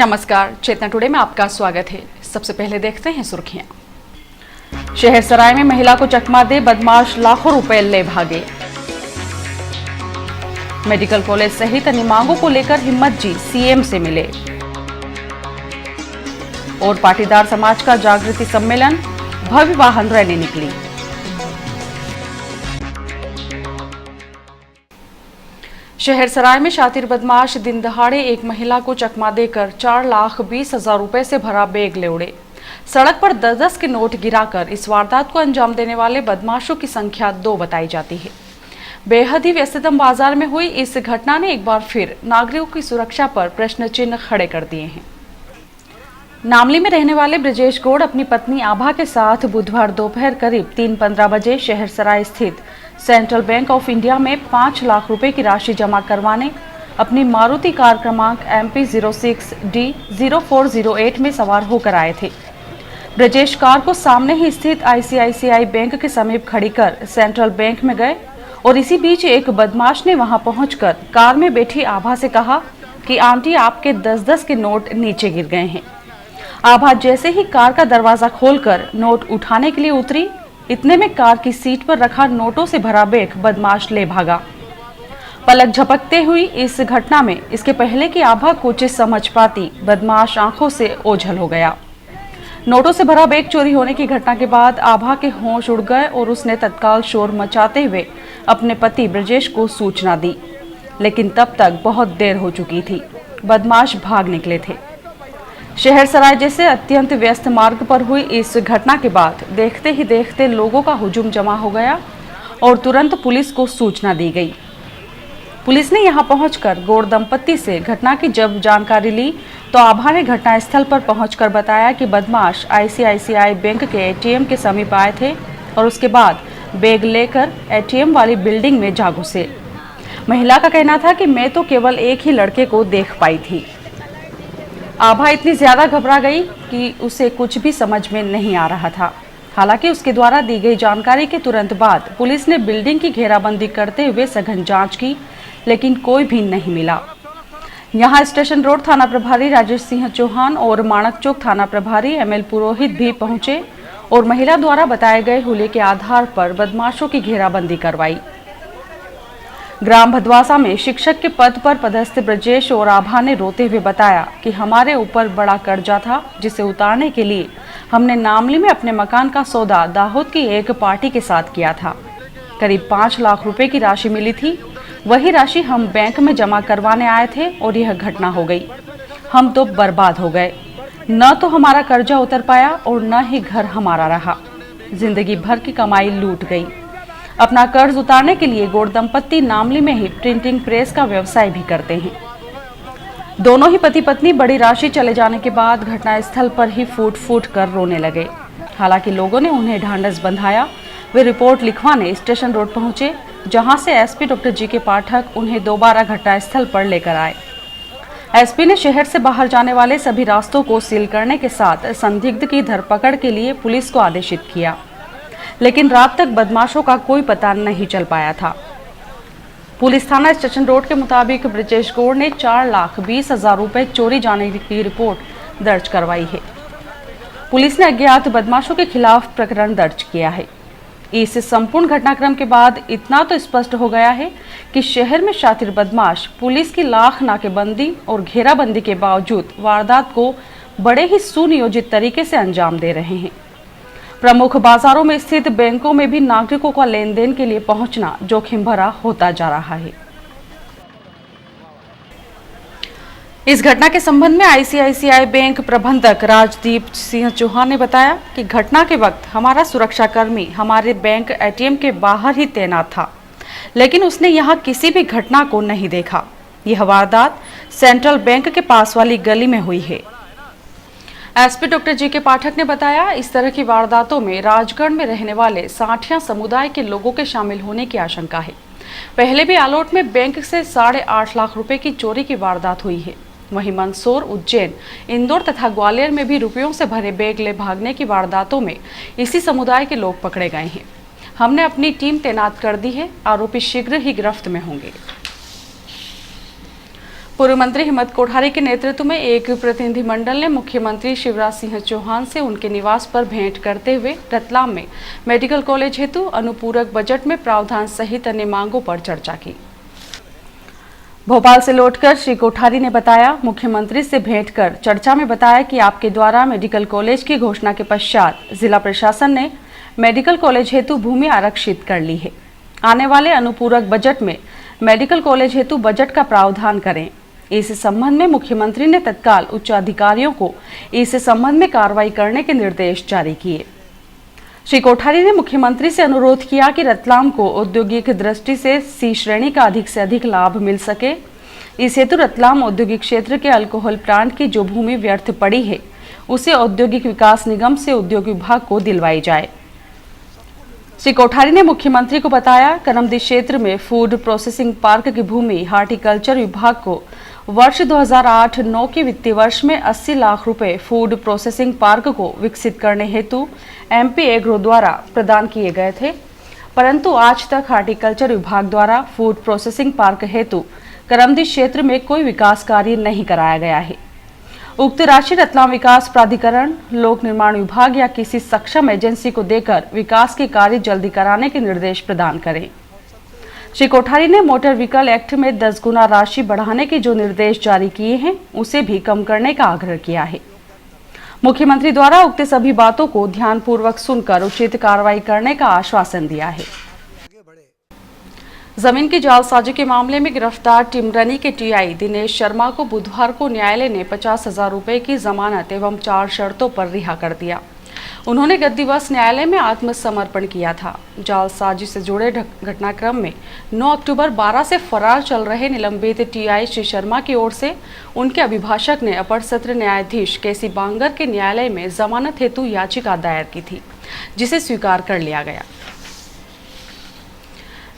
नमस्कार, चेतना टुडे में आपका स्वागत है। सबसे पहले देखते हैं सुर्खियां। शहर सराय में महिला को चकमा दे बदमाश लाखों रुपए ले भागे। मेडिकल कॉलेज सहित अन्य मांगों को लेकर हिम्मत जी सीएम से मिले। और पाटीदार समाज का जागृति सम्मेलन, भव्य वाहन रैली निकली। शहर सराय में शातिर बदमाश दिन दहाड़े एक महिला को चकमा देकर 4,20,000 रुपए से भरा बैग ले उड़े। सड़क पर 10-10 के नोट गिराकर इस वारदात को अंजाम देने वाले बदमाशों की संख्या 2 बताई जाती है। बेहद ही व्यस्ततम बाजार में हुई इस घटना ने एक बार फिर नागरिकों की सुरक्षा पर प्रश्न चिन्ह खड़े कर दिए हैं। नामली में रहने वाले ब्रजेश गौड़ अपनी पत्नी आभा के साथ बुधवार दोपहर करीब 3:15 बजे शहर सराय स्थित सेंट्रल बैंक ऑफ इंडिया में 5 लाख रुपए की राशि जमा करवाने अपनी मारुति कार क्रमांक MP06D0408 में सवार होकर आए थे। ब्रजेश कार को सामने ही स्थित ICICI बैंक के समीप खड़ी कर सेंट्रल बैंक में गए और इसी बीच एक बदमाश ने वहां पहुंचकर कार में बैठी आभा से कहा कि आंटी, आपके 10-10 के नोट नीचे गिर गए हैं। आभा जैसे ही कार का दरवाजा खोलकर नोट उठाने के लिए उतरी, इतने में कार की सीट पर रखा नोटों से भरा बैग बदमाश ले भागा। पलक झपकते हुई इस घटना में इसके पहले कि आभा कुछ समझ पाती, बदमाश आंखों से ओझल हो गया। नोटों से भरा बैग चोरी होने की घटना के बाद आभा के होश उड़ गए और उसने तत्काल शोर मचाते हुए अपने पति ब्रजेश को सूचना दी, लेकिन तब तक बहुत देर हो चुकी थी। बदमाश भाग निकले थे। शहर सराय जैसे अत्यंत व्यस्त मार्ग पर हुई इस घटना के बाद देखते ही देखते लोगों का हुजूम जमा हो गया और तुरंत पुलिस को सूचना दी गई। पुलिस ने यहां पहुंचकर गौड़ दंपत्ति से घटना की जब जानकारी ली तो आभा ने घटनास्थल पर पहुंचकर बताया कि बदमाश ICICI बैंक के ATM के समीप आए थे और उसके बाद बैग लेकर ATM वाली बिल्डिंग में जा घुसे। महिला का कहना था कि मैं तो केवल एक ही लड़के को देख पाई थी। आभा इतनी ज्यादा घबरा गई कि उसे कुछ भी समझ में नहीं आ रहा था। हालांकि उसके द्वारा दी गई जानकारी के तुरंत बाद पुलिस ने बिल्डिंग की घेराबंदी करते हुए सघन जांच की, लेकिन कोई भी नहीं मिला। यहां स्टेशन रोड थाना प्रभारी राजेश सिंह चौहान और माणक चौक थाना प्रभारी ML पुरोहित भी पहुंचे और महिला द्वारा बताए गए हुलिये के आधार पर बदमाशों की घेराबंदी करवाई। ग्राम भदवासा में शिक्षक के पद पर पदस्थ ब्रजेश और आभा ने रोते हुए बताया कि हमारे ऊपर बड़ा कर्जा था, जिसे उतारने के लिए हमने नामली में अपने मकान का सौदा दाहोद की एक पार्टी के साथ किया था। करीब 5 लाख रुपए की राशि मिली थी। वही राशि हम बैंक में जमा करवाने आए थे और यह घटना हो गई। हम तो बर्बाद हो गए। न तो हमारा कर्जा उतर पाया और न ही घर हमारा रहा। जिंदगी भर की कमाई लूट गई। अपना कर्ज उतारने के लिए गौड़ दंपत्ति नामली में ही प्रिंटिंग प्रेस का व्यवसाय भी करते हैं। दोनों ही पति पत्नी बड़ी राशि चले जाने के बाद घटनास्थल पर ही फूट फूट कर रोने लगे। हालांकि लोगों ने उन्हें ढांढस बंधाया। वे रिपोर्ट लिखवाने स्टेशन रोड पहुंचे, जहां से SP डॉक्टर GK पाठक उन्हें दोबारा घटनास्थल पर लेकर आए। SP ने शहर से बाहर जाने वाले सभी रास्तों को सील करने के साथ संदिग्ध की धरपकड़ के लिए पुलिस को आदेशित किया, लेकिन रात तक बदमाशों का कोई पता नहीं चल पाया था। पुलिस थाना स्टेशन रोड के मुताबिक ब्रजेश गौड़ ने 4,20,000 रुपए चोरी जाने की रिपोर्ट दर्ज करवाई है। पुलिस ने अज्ञात बदमाशों के खिलाफ प्रकरण दर्ज किया है। इस संपूर्ण घटनाक्रम के बाद इतना तो स्पष्ट हो गया है कि शहर में शातिर बदमाश पुलिस की लाख नाकेबंदी और घेराबंदी के बावजूद वारदात को बड़े ही सुनियोजित तरीके से अंजाम दे रहे हैं। प्रमुख बाजारों में स्थित बैंकों में भी नागरिकों का लेन देन के लिए पहुंचना जोखिम भरा होता जा रहा है। इस घटना के संबंध में ICICI बैंक प्रबंधक राजदीप सिंह चौहान ने बताया कि घटना के वक्त हमारा सुरक्षाकर्मी हमारे बैंक ATM के बाहर ही तैनात था, लेकिन उसने यहां किसी भी घटना को नहीं देखा। यह वारदात सेंट्रल बैंक के पास वाली गली में हुई है। SP डॉक्टर GK पाठक ने बताया, इस तरह की वारदातों में राजगढ़ में रहने वाले साठिया समुदाय के लोगों के शामिल होने की आशंका है। पहले भी आलोट में बैंक से 8.5 लाख रुपए की चोरी की वारदात हुई है। वहीं मंदसौर, उज्जैन, इंदौर तथा ग्वालियर में भी रुपयों से भरे बैग ले भागने की वारदातों में इसी समुदाय के लोग पकड़े गए हैं। हमने अपनी टीम तैनात कर दी है। आरोपी शीघ्र ही गिरफ्त में होंगे। पूर्व मंत्री हिम्मत कोठारी के नेतृत्व में एक प्रतिनिधिमंडल ने मुख्यमंत्री शिवराज सिंह चौहान से उनके निवास पर भेंट करते हुए रतलाम में मेडिकल कॉलेज हेतु अनुपूरक बजट में प्रावधान सहित अन्य मांगों पर चर्चा की। भोपाल से लौटकर श्री कोठारी ने बताया, मुख्यमंत्री से भेंट कर चर्चा में बताया कि आपके द्वारा मेडिकल कॉलेज की घोषणा के पश्चात जिला प्रशासन ने मेडिकल कॉलेज हेतु भूमि आरक्षित कर ली है। आने वाले अनुपूरक बजट में मेडिकल कॉलेज हेतु बजट का प्रावधान करें। इस संबंध में मुख्यमंत्री ने तत्काल उच्च अधिकारियों को इस संबंध में कार्रवाई करने के निर्देश जारी किए। श्री कोठारी ने मुख्यमंत्री से अनुरोध किया कि रतलाम को औद्योगिक दृष्टि से सी श्रेणी का अधिक से अधिक लाभ मिल सके। इस हेतु रतलाम औद्योगिक क्षेत्र के अल्कोहल प्लांट की जो भूमि व्यर्थ पड़ी है उसे औद्योगिक विकास निगम से उद्योग विभाग को दिलवाई जाए। श्री कोठारी ने मुख्यमंत्री को बताया, करमदी क्षेत्र में फूड प्रोसेसिंग पार्क की भूमि हार्टिकल्चर विभाग को वर्ष 2008-9 के वित्तीय वर्ष में 80 लाख रुपए फूड प्रोसेसिंग पार्क को विकसित करने हेतु MP एग्रो द्वारा प्रदान किए गए थे, परंतु आज तक हार्टिकल्चर विभाग द्वारा फूड प्रोसेसिंग पार्क हेतु करमदी क्षेत्र में कोई विकास कार्य नहीं कराया गया है। उक्त राशि रतलाम विकास प्राधिकरण, लोक निर्माण विभाग या किसी सक्षम एजेंसी को देकर विकास के कार्य जल्दी कराने के निर्देश प्रदान करें। श्री कोठारी ने मोटर व्हीकल एक्ट में 10 गुना राशि बढ़ाने के जो निर्देश जारी किए हैं उसे भी कम करने का आग्रह किया है। मुख्यमंत्री द्वारा उक्त सभी बातों को ध्यानपूर्वक सुनकर उचित कार्रवाई करने का आश्वासन दिया है। जमीन की जालसाजी के मामले में गिरफ्तार टिमरनी के TI दिनेश शर्मा को बुधवार को न्यायालय ने 50,000 रुपए की जमानत एवं 4 शर्तों पर रिहा कर दिया। उन्होंने गत दिवस न्यायालय में आत्मसमर्पण किया था। जालसाजी से जुड़े घटनाक्रम में 9 अक्टूबर 12 से फरार चल रहे निलंबित TI श्री शर्मा की ओर से उनके अभिभाषक ने अपर सत्र न्यायाधीश KC बांगर के न्यायालय में जमानत हेतु याचिका दायर की थी, जिसे स्वीकार कर लिया गया।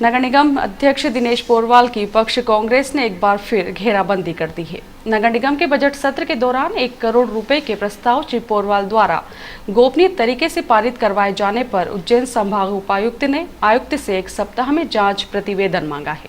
नगर निगम अध्यक्ष दिनेश पोरवाल की पक्ष कांग्रेस ने एक बार फिर घेराबंदी कर दी है। नगर निगम के बजट सत्र के दौरान 1 करोड़ रुपए के प्रस्ताव श्री पोरवाल द्वारा गोपनीय तरीके से पारित करवाए जाने पर उज्जैन संभाग उपायुक्त ने आयुक्त से 1 सप्ताह में जांच प्रतिवेदन मांगा है।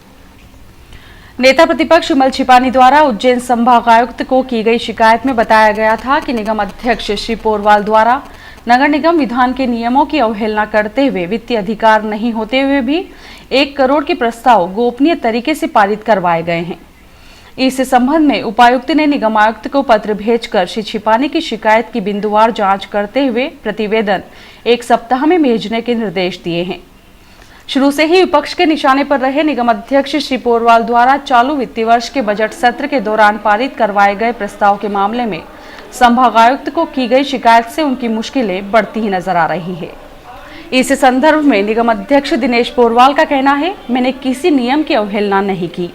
नेता प्रतिपक्ष विमल छिपानी द्वारा उज्जैन संभाग आयुक्त को की गई शिकायत में बताया गया था कि निगम अध्यक्ष श्री पोरवाल द्वारा नगर निगम विधान के नियमों की अवहेलना करते हुए वित्तीय अधिकार नहीं होते हुए भी 1 करोड़ के प्रस्ताव गोपनीय तरीके से पारित करवाए गए हैं। इस संबंध में उपायुक्त ने निगम आयुक्त को पत्र भेजकर श्री छिपानी की शिकायत की बिंदुवार जांच करते हुए प्रतिवेदन 1 सप्ताह में भेजने के निर्देश दिए हैं। शुरू से ही विपक्ष के निशाने पर रहे निगम अध्यक्ष श्री पोरवाल द्वारा चालू वित्तीय वर्ष के बजट सत्र के दौरान पारित करवाए गए प्रस्ताव के मामले में संभागायुक्त को की गई शिकायत से उनकी मुश्किलें बढ़ती ही नजर आ रही है। इस संदर्भ में निगम अध्यक्ष दिनेश पोरवाल का कहना है, मैंने किसी नियम की अवहेलना नहीं की।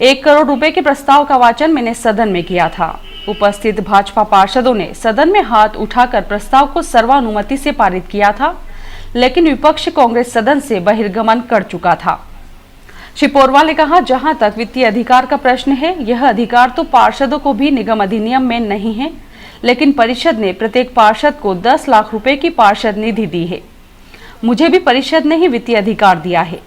1 करोड़ रुपए के प्रस्ताव का वाचन मैंने सदन में किया था। उपस्थित भाजपा पार्षदों ने सदन में हाथ उठाकर प्रस्ताव को सर्वानुमति से पारित किया था, लेकिन विपक्ष कांग्रेस सदन से बहिर्गमन कर चुका था। श्री पोरवाल ने कहा, जहां तक वित्तीय अधिकार का प्रश्न है, यह अधिकार तो पार्षदों को भी निगम अधिनियम में नहीं है, लेकिन परिषद ने प्रत्येक पार्षद को 10 लाख रुपए की पार्षद निधि दी है। मुझे भी परिषद ने ही वित्तीय अधिकार दिया है।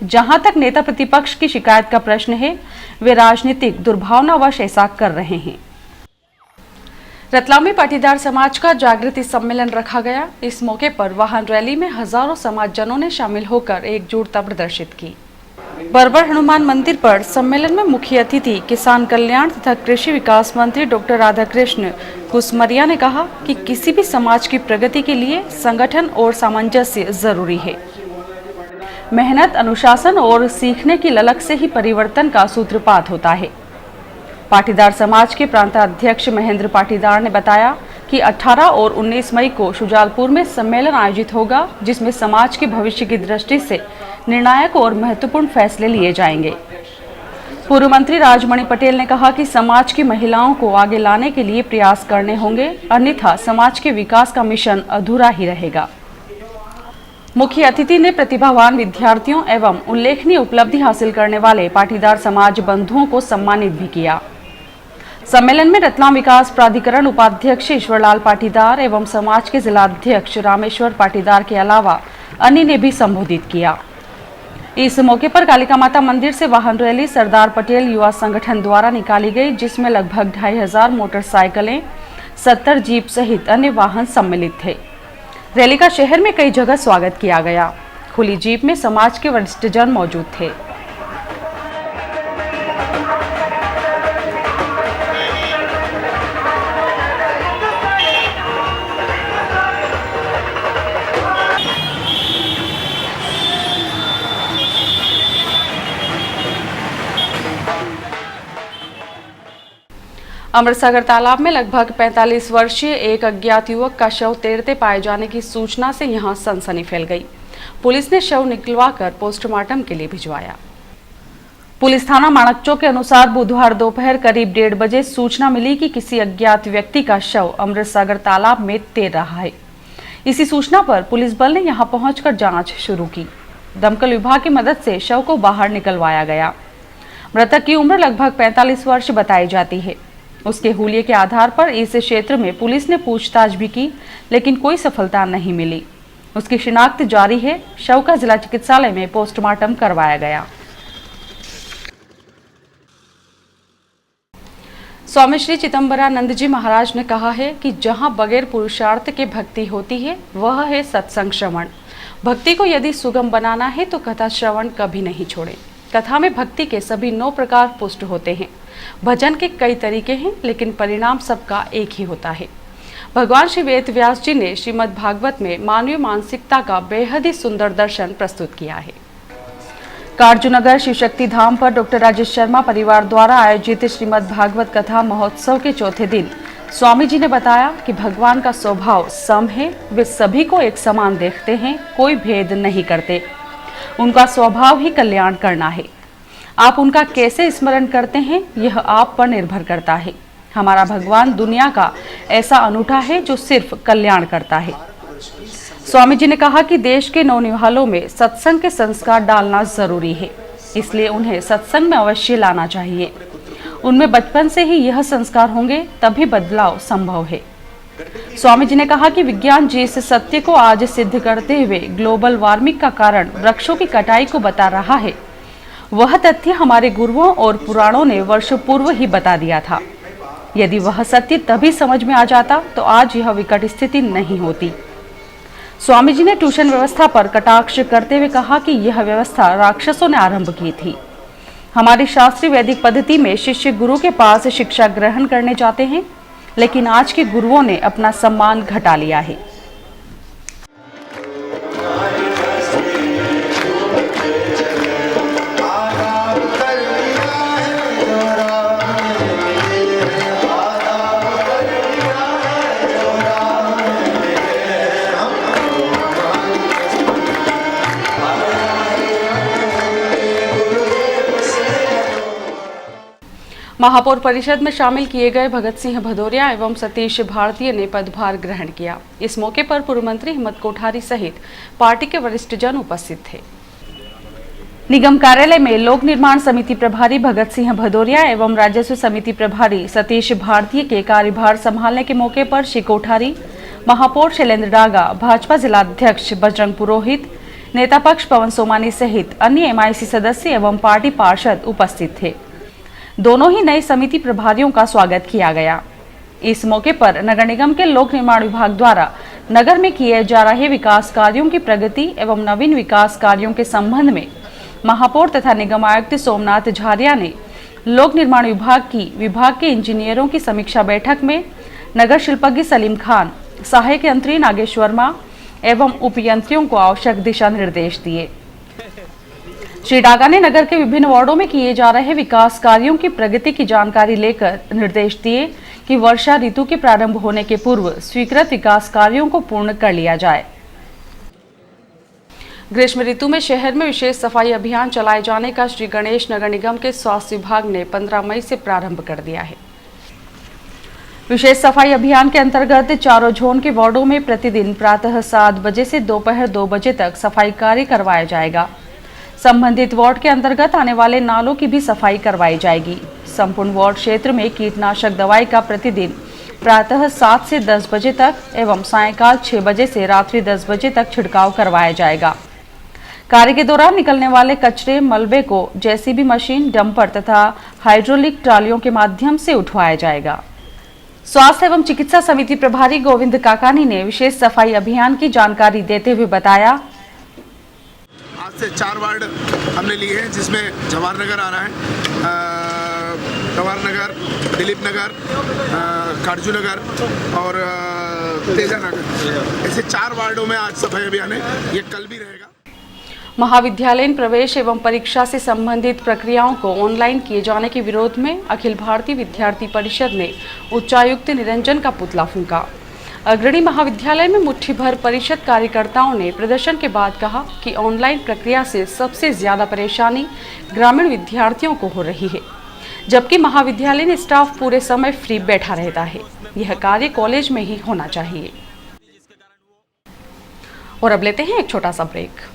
जहां तक नेता प्रतिपक्ष की शिकायत का प्रश्न है, वे राजनीतिक दुर्भावनावश ऐसा कर रहे हैं। रतलाम में पाटीदार समाज का जागृति सम्मेलन रखा गया। इस मौके पर वाहन रैली में हजारों समाजजनों ने शामिल होकर एकजुटता प्रदर्शित की। बरबर हनुमान मंदिर पर सम्मेलन में मुख्य अतिथि किसान कल्याण तथा कृषि विकास मंत्री डॉक्टर राधाकृष्ण कुसमरिया ने कहा कि किसी भी समाज की प्रगति के लिए संगठन और सामंजस्य जरूरी है। मेहनत, अनुशासन और सीखने की ललक से ही परिवर्तन का सूत्रपात होता है। पाटीदार समाज के प्रांताध्यक्ष महेंद्र पाटीदार ने बताया कि 18 और 19 मई को शुजालपुर में सम्मेलन आयोजित होगा, जिसमें समाज के भविष्य की दृष्टि से निर्णायक और महत्वपूर्ण फैसले लिए जाएंगे। पूर्व मंत्री राजमणि पटेल ने कहा कि समाज की महिलाओं को आगे लाने के लिए प्रयास करने होंगे, अन्यथा समाज के विकास का मिशन अधूरा ही रहेगा। मुख्य अतिथि ने प्रतिभावान विद्यार्थियों एवं उल्लेखनीय उपलब्धि हासिल करने वाले पाटीदार समाज बंधुओं को सम्मानित भी किया। सम्मेलन में रतलाम विकास प्राधिकरण उपाध्यक्ष ईश्वरलाल पाटीदार एवं समाज के जिलाध्यक्ष रामेश्वर पाटीदार के अलावा अन्य ने भी संबोधित किया। इस मौके पर कालिका माता मंदिर से वाहन रैली सरदार पटेल युवा संगठन द्वारा निकाली गई, जिसमें लगभग 2500 मोटरसाइकिलें, 70 जीप सहित अन्य वाहन सम्मिलित थे। रैली का शहर में कई जगह स्वागत किया गया। खुली जीप में समाज के वरिष्ठजन मौजूद थे। अमृतसर तालाब में लगभग 45 वर्षीय एक अज्ञात युवक का शव तैरते पाए जाने की सूचना से यहां सनसनी फैल गई। पुलिस ने शव निकलवाकर पोस्टमार्टम के लिए भिजवाया। पुलिस थाना माणकचौक के अनुसार बुधवार दोपहर करीब 1:30 बजे सूचना मिली कि किसी अज्ञात व्यक्ति का शव अमृतसर तालाब में तैर रहा है। इसी सूचना पर पुलिस बल ने यहां पहुंचकर जांच शुरू की। दमकल विभाग की मदद से शव को बाहर निकलवाया गया। मृतक की उम्र लगभग 45 वर्ष बताई जाती है। उसके हुलिये के आधार पर इस क्षेत्र में पुलिस ने पूछताछ भी की, लेकिन कोई सफलता नहीं मिली। उसकी शिनाख्त जारी है। शव का जिला चिकित्सालय में पोस्टमार्टम करवाया गया। स्वामी श्री चिदंबरानंद जी महाराज ने कहा है कि जहां बगैर पुरुषार्थ के भक्ति होती है, वह है सत्संग श्रवण। भक्ति को यदि सुगम बनाना है तो कथा श्रवण कभी नहीं छोड़ें। कथा में भक्ति के सभी 9 प्रकार पुष्ट होते हैं। भजन के कई तरीके हैं, लेकिन परिणाम सबका एक ही होता है। भगवान श्री वेद व्यास जी ने श्रीमद् भागवत में मानवीय मानसिकता का बेहद ही सुंदर दर्शन प्रस्तुत किया है। कारजूनगर शिव शक्ति धाम पर डॉक्टर राजेश शर्मा परिवार द्वारा आयोजित श्रीमद् भागवत कथा महोत्सव के चौथे दिन स्वामी जी ने बताया कि भगवान का स्वभाव सम है। वे सभी को एक समान देखते हैं, कोई भेद नहीं करते। उनका स्वभाव ही कल्याण करना है। आप उनका कैसे स्मरण करते हैं, यह आप पर निर्भर करता है। हमारा भगवान दुनिया का ऐसा अनूठा है जो सिर्फ कल्याण करता है। स्वामी जी ने कहा कि देश के नौनिहालों में सत्संग के संस्कार डालना जरूरी है, इसलिए उन्हें सत्संग में अवश्य लाना चाहिए। उनमें बचपन से ही यह संस्कार होंगे, तभी बदलाव संभव है। स्वामी जी ने कहा कि विज्ञान जिस सत्य को आज सिद्ध करते हुए ग्लोबल वार्मिंग का कारण वृक्षों की कटाई को बता रहा है, वह तथ्य हमारे गुरुओं और पुराणों ने वर्षों पूर्व ही बता दिया था। यदि वह सत्य तभी समझ में आ जाता तो आज यह विकट स्थिति नहीं होती। स्वामी जी ने ट्यूशन व्यवस्था पर कटाक्ष करते हुए कहा कि यह व्यवस्था राक्षसों ने आरंभ की थी। हमारी शास्त्रीय वैदिक पद्धति में शिष्य गुरु के पास शिक्षा ग्रहण करने जाते हैं, लेकिन आज के गुरुओं ने अपना सम्मान घटा लिया है। महापौर परिषद में शामिल किए गए भगत सिंह भदौरिया एवं सतीश भारतीय ने पदभार ग्रहण किया। इस मौके पर पूर्व मंत्री हिम्मत कोठारी सहित पार्टी के वरिष्ठ जन उपस्थित थे। निगम कार्यालय में लोक निर्माण समिति प्रभारी भगत सिंह भदौरिया एवं राजस्व समिति प्रभारी सतीश भारतीय के कार्यभार संभालने के मौके पर श्री कोठारी, महापौर शैलेंद्र डागा, भाजपा जिलाध्यक्ष बजरंग पुरोहित, नेता पक्ष पवन सोमानी सहित अन्य MIC सदस्य एवं पार्टी पार्षद उपस्थित थे। दोनों ही नए समिति प्रभारियों का स्वागत किया गया। इस मौके पर नगर निगम के लोक निर्माण विभाग द्वारा नगर में किए जा रहे विकास कार्यों की प्रगति एवं नवीन विकास कार्यों के संबंध में महापौर तथा निगम आयुक्त सोमनाथ झारिया ने लोक निर्माण विभाग के इंजीनियरों की समीक्षा बैठक में नगर शिल्पज्ञ सलीम खान, सहायक यंत्री नागेश वर्मा एवं उपयंत्रियों को आवश्यक दिशा निर्देश दिए। श्री डागा ने नगर के विभिन्न वार्डों में किए जा रहे विकास कार्यों की प्रगति की जानकारी लेकर निर्देश दिए कि वर्षा ऋतु के प्रारंभ होने के पूर्व स्वीकृत विकास कार्यों को पूर्ण कर लिया जाए। ग्रीष्म ऋतु में शहर में विशेष सफाई अभियान चलाए जाने का श्री गणेश नगर निगम के स्वास्थ्य विभाग ने 15 मई से प्रारंभ कर दिया है। विशेष सफाई अभियान के अंतर्गत चारों जोन के वार्डों में प्रतिदिन प्रातः 7 बजे से दोपहर 2 बजे तक सफाई कार्य करवाया जाएगा। संबंधित वार्ड के अंतर्गत आने वाले नालों की भी सफाई करवाई जाएगी। संपूर्ण वार्ड क्षेत्र में कीटनाशक दवाई का प्रतिदिन प्रातः 7 से 10 बजे तक एवं सायंकाल 6 बजे से रात्रि 10 बजे तक छिड़काव करवाया जाएगा। कार्य के दौरान निकलने वाले कचरे मलबे को जेसीबी मशीन, डंपर तथा हाइड्रोलिक ट्रालियों के माध्यम से उठवाया जाएगा। स्वास्थ्य एवं चिकित्सा समिति प्रभारी गोविंद काकानी ने विशेष सफाई अभियान की जानकारी देते हुए बताया, आज से 4 वार्ड हमने लिए हैं, जिसमें जवाहर नगर आ रहा है, जवाहर नगर, दिलीप नगर, काटजू नगर और तेजा नगर। ऐसे 4 वार्डों में आज सफाई अभियान है। ये कल भी रहेगा। महाविद्यालयीन प्रवेश एवं परीक्षा से संबंधित प्रक्रियाओं को ऑनलाइन किए जाने के विरोध में अखिल भारतीय विद्यार्थी परिषद ने उच्चायुक्त निरंजन का पुतला फूंका। अग्रणी महाविद्यालय में मुट्ठी भर परिषद कार्यकर्ताओं ने प्रदर्शन के बाद कहा कि ऑनलाइन प्रक्रिया से सबसे ज्यादा परेशानी ग्रामीण विद्यार्थियों को हो रही है, जबकि महाविद्यालयीन स्टाफ पूरे समय फ्री बैठा रहता है। यह कार्य कॉलेज में ही होना चाहिए। और अब लेते हैं एक छोटा सा ब्रेक।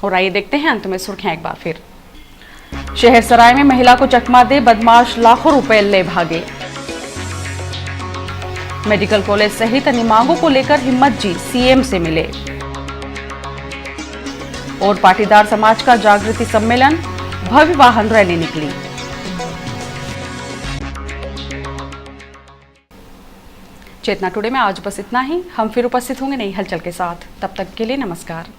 और आइए देखते हैं अंत में सुर्खियां एक बार फिर। शहर सराय में महिला को चकमा दे बदमाश लाखों रुपए ले भागे। मेडिकल कॉलेज सहित अन्य मांगों को लेकर हिम्मत जी सीएम से मिले। और पाटीदार समाज का जागृति सम्मेलन, भव्य वाहन रैली निकली। चेतना टुडे में आज बस इतना ही। हम फिर उपस्थित होंगे नई हलचल के साथ। तब तक के लिए नमस्कार।